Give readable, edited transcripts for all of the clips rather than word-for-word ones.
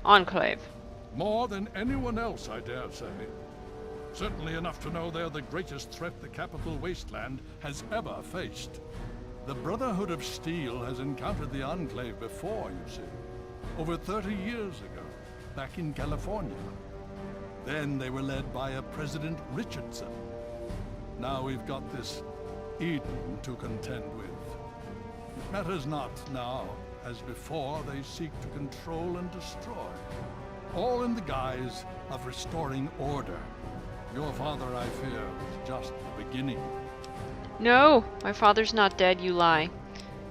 Enclave. More than anyone else, I dare say. Certainly enough to know they're the greatest threat the capital wasteland has ever faced. The Brotherhood of Steel has encountered the Enclave before, you see. Over 30 years ago, back in California. Then they were led by a President Richardson. Now we've got this Eden to contend with. It matters not now. As before, they seek to control and destroy. All in the guise of restoring order. Your father, I fear, was just the beginning. No! My father's not dead, you lie.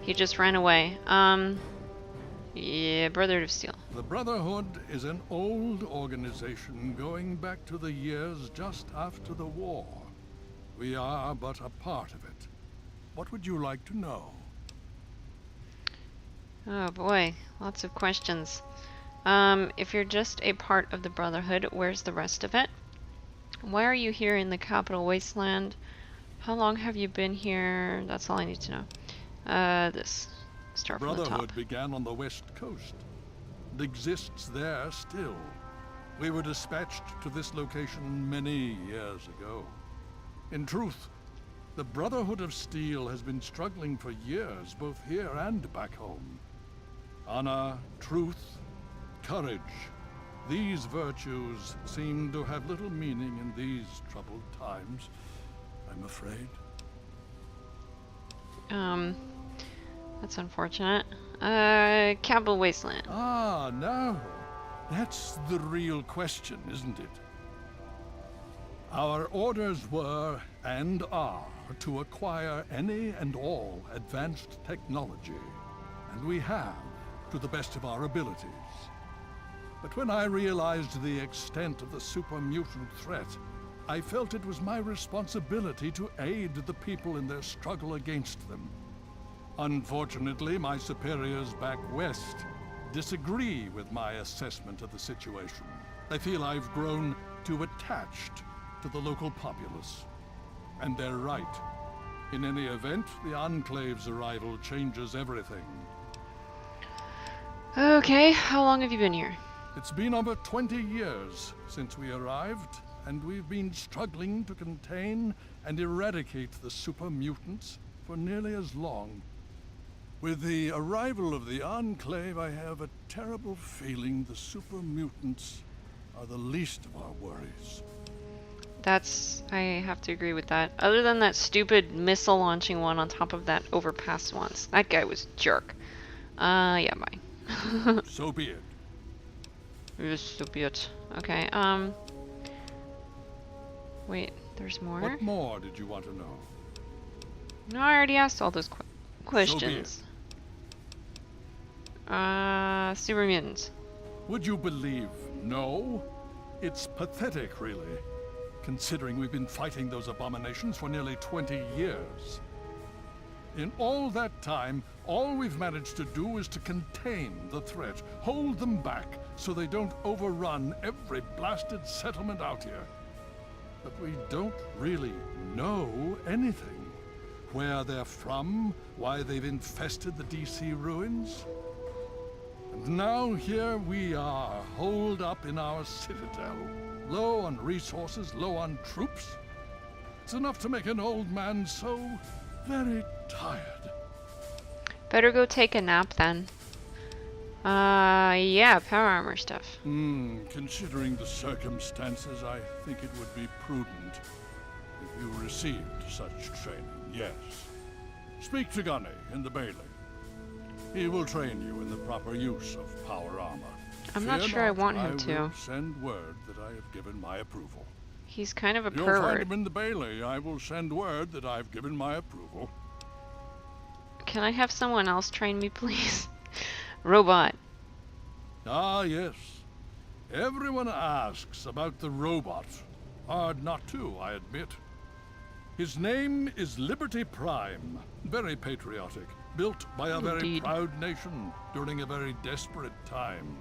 He just ran away. Yeah, Brotherhood of Steel. The Brotherhood is an old organization going back to the years just after the war. We are but a part of it. What would you like to know? Oh boy, lots of questions. If you're just a part of the Brotherhood, where's the rest of it? Why are you here in the capital wasteland? How long have you been here? That's all I need to know. This. Start from the top. Brotherhood began on the west coast. It exists there still. We were dispatched to this location many years ago. In truth, the Brotherhood of Steel has been struggling for years, both here and back home. Honor, truth, courage. These virtues seem to have little meaning in these troubled times, I'm afraid. That's unfortunate. Capital Wasteland. Ah, no. That's the real question, isn't it? Our orders were, and are, to acquire any and all advanced technology. And we have, to the best of our abilities. But when I realized the extent of the super mutant threat, I felt it was my responsibility to aid the people in their struggle against them. Unfortunately, my superiors back west disagree with my assessment of the situation. They feel I've grown too attached to the local populace. And they're right. In any event, the Enclave's arrival changes everything. Okay, how long have you been here? It's been over 20 years since we arrived, and we've been struggling to contain and eradicate the super mutants for nearly as long. With the arrival of the Enclave, I have a terrible feeling the super mutants are the least of our worries. I have to agree with that. Other than that stupid missile launching one on top of that overpass once. That guy was a jerk. Yeah, bye. So be it. Yes, so be it. Okay, wait, there's more? What more did you want to know? No, I already asked all those questions. So be it. Super mutants. Would you believe no? It's pathetic, really. Considering we've been fighting those abominations for nearly 20 years. In all that time, all we've managed to do is to contain the threat, hold them back so they don't overrun every blasted settlement out here. But we don't really know anything. Where they're from, why they've infested the DC ruins. And now here we are, holed up in our citadel. Low on resources, low on troops. It's enough to make an old man so very tired. Better go take a nap then. Yeah, power armor stuff. Considering the circumstances, I think it would be prudent if you received such training, yes. Speak to Gunny in the Bailey. He will train you in the proper use of power armor. I'm not sure I want him I to. will send word that I have given my approval. He's kind of a You'll find pervert. him in the Bailey. I will send word that I've given my approval. Can I have someone else train me, please? Robot. Ah, yes. Everyone asks about the robot. Hard not to, I admit. His name is Liberty Prime. Very patriotic. Built by a very Indeed. proud nation during a very desperate time.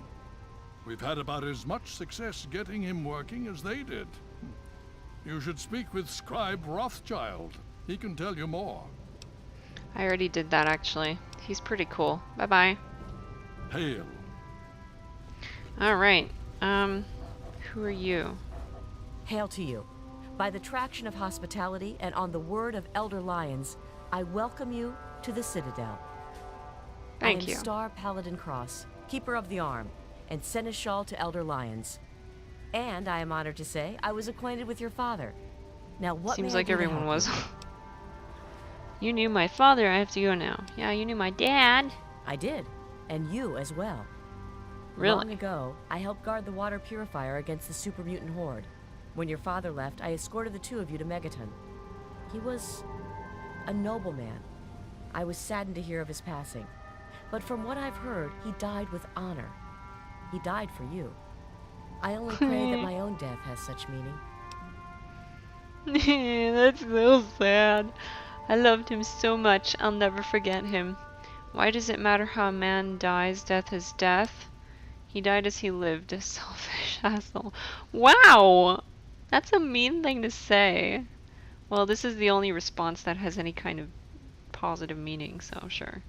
We've had about as much success getting him working as they did. You should speak with Scribe Rothschild. He can tell you more. I already did that, actually. He's pretty cool. Bye-bye. Hail. Alright. Who are you? Hail to you. By the traction of hospitality and on the word of Elder Lions, I welcome you to the Citadel. Thank I am you. Star Paladin Cross, Keeper of the Arm, and Seneschal to Elder Lions. And I am honored to say I was acquainted with your father. Now what Seems may I like do to everyone help was. you? You knew my father, I have to go now. Yeah, you knew my dad. I did, and you as well. Really? Long ago, I helped guard the water purifier against the super mutant horde. When your father left, I escorted the two of you to Megaton. He was a noble man. I was saddened to hear of his passing. But from what I've heard, he died with honor. He died for you. I only pray that my own death has such meaning. That's so sad. I loved him so much, I'll never forget him. Why does it matter how a man dies? Death is death. He died as he lived, a selfish asshole. Wow! That's a mean thing to say. Well, this is the only response that has any kind of positive meaning, so sure.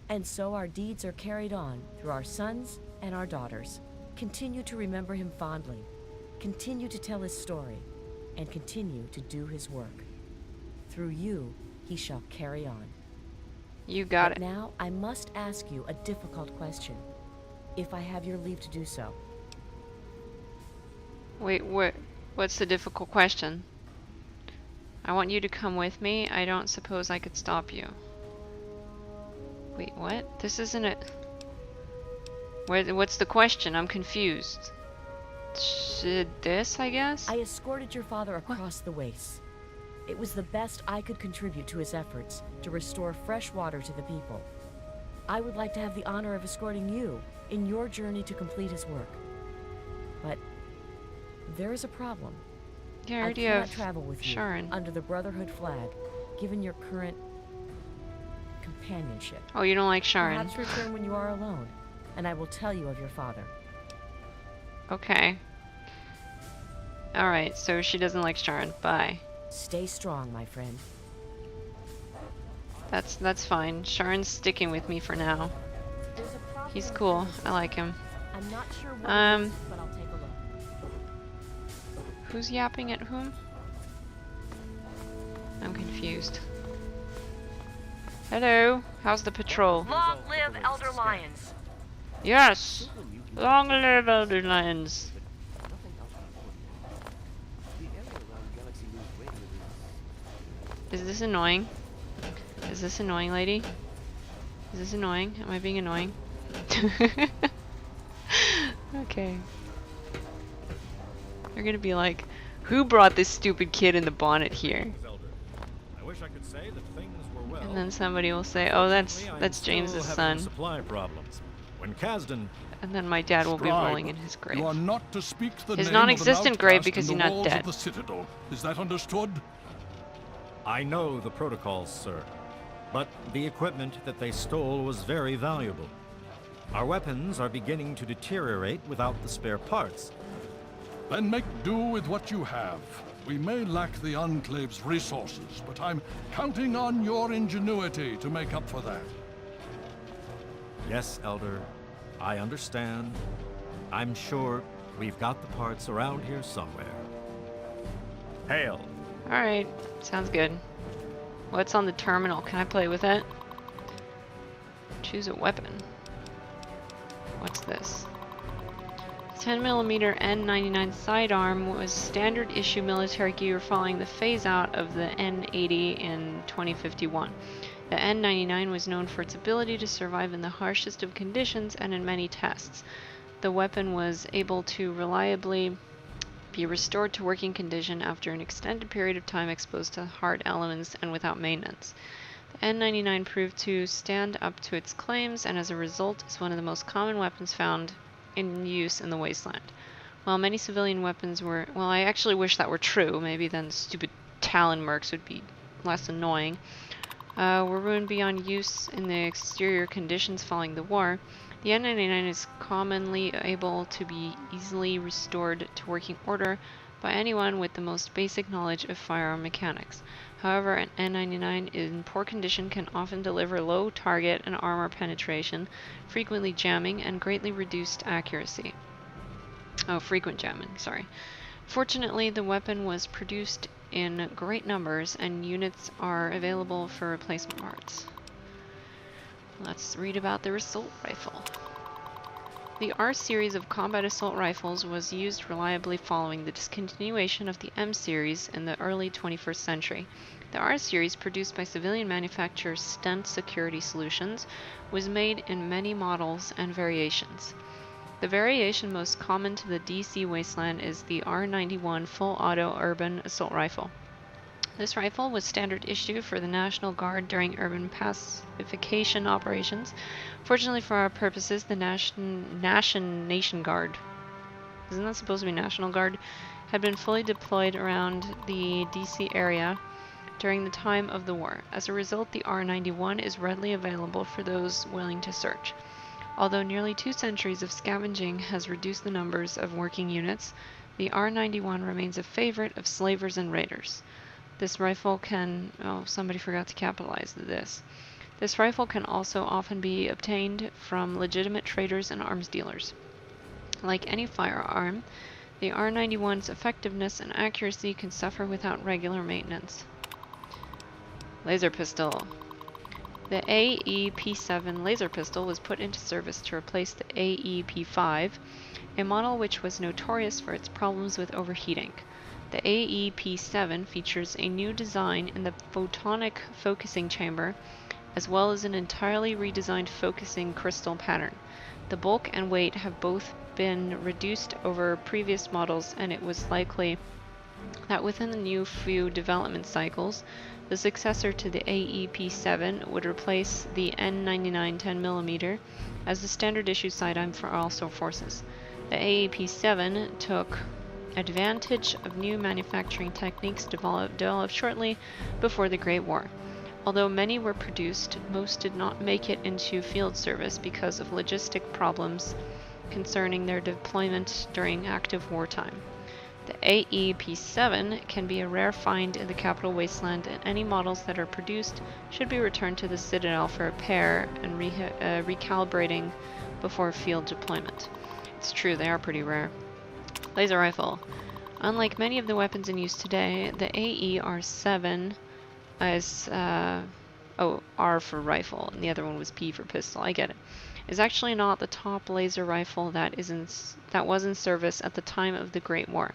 And so our deeds are carried on through our sons and our daughters. Continue to remember him fondly. Continue to tell his story. And continue to do his work. Through you, he shall carry on. You got But it. now I must ask you a difficult question, if I have your leave to do so. Wait, what's the difficult question? I want you to come with me. I don't suppose I could stop you. Wait, what? This isn't it. What's the question? I'm confused. This, I guess? I escorted your father across the wastes. It was the best I could contribute to his efforts to restore fresh water to the people. I would like to have the honor of escorting you in your journey to complete his work. But there is a problem. Yeah, I I already cannot have travel with you Sharon. under the Brotherhood flag, given your current companionship. Oh, you don't like Sharon. Perhaps return when you are alone, and I will tell you of your father. Okay. Alright, so she doesn't like Sharon. Bye. Stay strong, my friend. That's fine. Sharon's sticking with me for now. There's a problem He's in cool. Kansas. I like him. I'm not sure what Um, it is, but I'll take a look. Who's yapping at whom? I'm confused. Hello. How's the patrol? Long live Elder Lions! Yes! Long live Elder Lions! Is this annoying? Is this annoying, lady? Is this annoying? Am I being annoying? Okay. They're gonna be like, who brought this stupid kid in the bonnet here? I wish I could say that things were well. And then somebody will say, oh, that's James's Still son. having supply problems. When Kasdan, And then my dad will be Scribe, rolling in his grave. You are not to speak the His name non-existent of an grave outcast because in he's the not walls dead. of the Citadel. Is that understood? I know the protocols, sir. But the equipment that they stole was very valuable. Our weapons are beginning to deteriorate without the spare parts. Then make do with what you have. We may lack the Enclave's resources, but I'm counting on your ingenuity to make up for that. Yes, Elder, I understand. I'm sure we've got the parts around here somewhere. Hail! Alright, sounds good. What's on the terminal? Can I play with it? Choose a weapon. What's this? 10mm N99 sidearm was standard issue military gear following the phase out of the N80 in 2051. The N99 was known for its ability to survive in the harshest of conditions and in many tests. The weapon was able to reliably be restored to working condition after an extended period of time exposed to hard elements and without maintenance. The N99 proved to stand up to its claims, and as a result is one of the most common weapons found in use in the wasteland. While many civilian weapons were... Well, I actually wish that were true. Maybe then stupid Talon mercs would be less annoying. Were ruined beyond use in the exterior conditions following the war. The N99 is commonly able to be easily restored to working order by anyone with the most basic knowledge of firearm mechanics. However, an N99 in poor condition can often deliver low target and armor penetration, frequently jamming, and greatly reduced accuracy. Oh, frequent jamming, sorry. Fortunately, the weapon was produced in great numbers and units are available for replacement parts. Let's read about the assault rifle. The R series of combat assault rifles was used reliably following the discontinuation of the M series in the early 21st century. The R series, produced by civilian manufacturer Stent Security Solutions, was made in many models and variations. The variation most common to the DC wasteland is the R91 full auto urban assault rifle. This rifle was standard issue for the National Guard during urban pacification operations. Fortunately for our purposes, the Nation Guard, isn't that supposed to be National Guard, had been fully deployed around the DC area during the time of the war. As a result, the R91 is readily available for those willing to search. Although nearly 2 centuries of scavenging has reduced the numbers of working units, the R91 remains a favorite of slavers and raiders. This rifle can... oh, somebody forgot to capitalize this. This rifle can also often be obtained from legitimate traders and arms dealers. Like any firearm, the R91's effectiveness and accuracy can suffer without regular maintenance. Laser pistol. The AEP7 laser pistol was put into service to replace the AEP5, a model which was notorious for its problems with overheating. The AEP7 features a new design in the photonic focusing chamber, as well as an entirely redesigned focusing crystal pattern. The bulk and weight have both been reduced over previous models, and it was likely that within the new few development cycles, the successor to the AEP7 would replace the N99 10mm as the standard issue sidearm for all forces. The AEP7 took advantage of new manufacturing techniques developed shortly before the Great War. Although many were produced, most did not make it into field service because of logistic problems concerning their deployment during active wartime. The AEP7 can be a rare find in the Capital Wasteland, and any models that are produced should be returned to the Citadel for repair and recalibrating before field deployment. It's true, they are pretty rare. Laser rifle. Unlike many of the weapons in use today, the AER7 is R for rifle, and the other one was P for pistol. I get it. Is actually not the top laser rifle that was in service at the time of the Great War.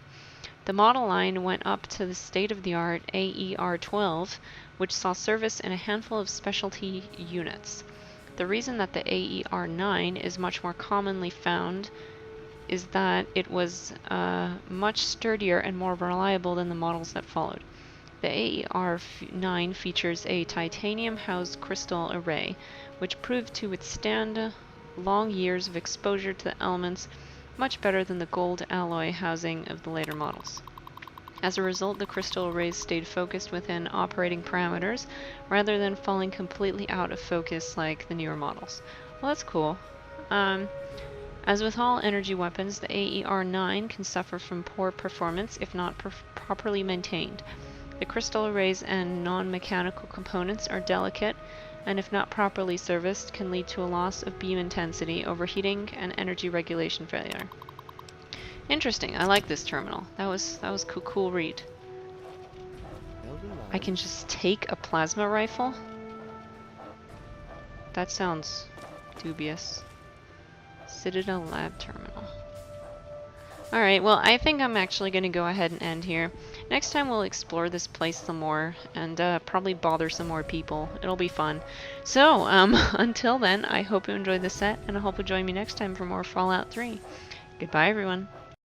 The model line went up to the state-of-the-art AER12, which saw service in a handful of specialty units. The reason that the AER9 is much more commonly found is that it was much sturdier and more reliable than the models that followed. The AER9 features a titanium-housed crystal array, which proved to withstand long years of exposure to the elements much better than the gold alloy housing of the later models. As a result, the crystal arrays stayed focused within operating parameters rather than falling completely out of focus like the newer models. Well, that's cool. As with all energy weapons, the AER9 can suffer from poor performance if not properly maintained. The crystal arrays and non-mechanical components are delicate, and if not properly serviced, can lead to a loss of beam intensity, overheating, and energy regulation failure. Interesting. I like this terminal. That was a cool read. I can just take a plasma rifle? That sounds dubious. Citadel Lab Terminal. Alright, well, I think I'm actually going to go ahead and end here. Next time we'll explore this place some more and probably bother some more people. It'll be fun. So, until then, I hope you enjoyed the set, and I hope you'll join me next time for more Fallout 3. Goodbye, everyone.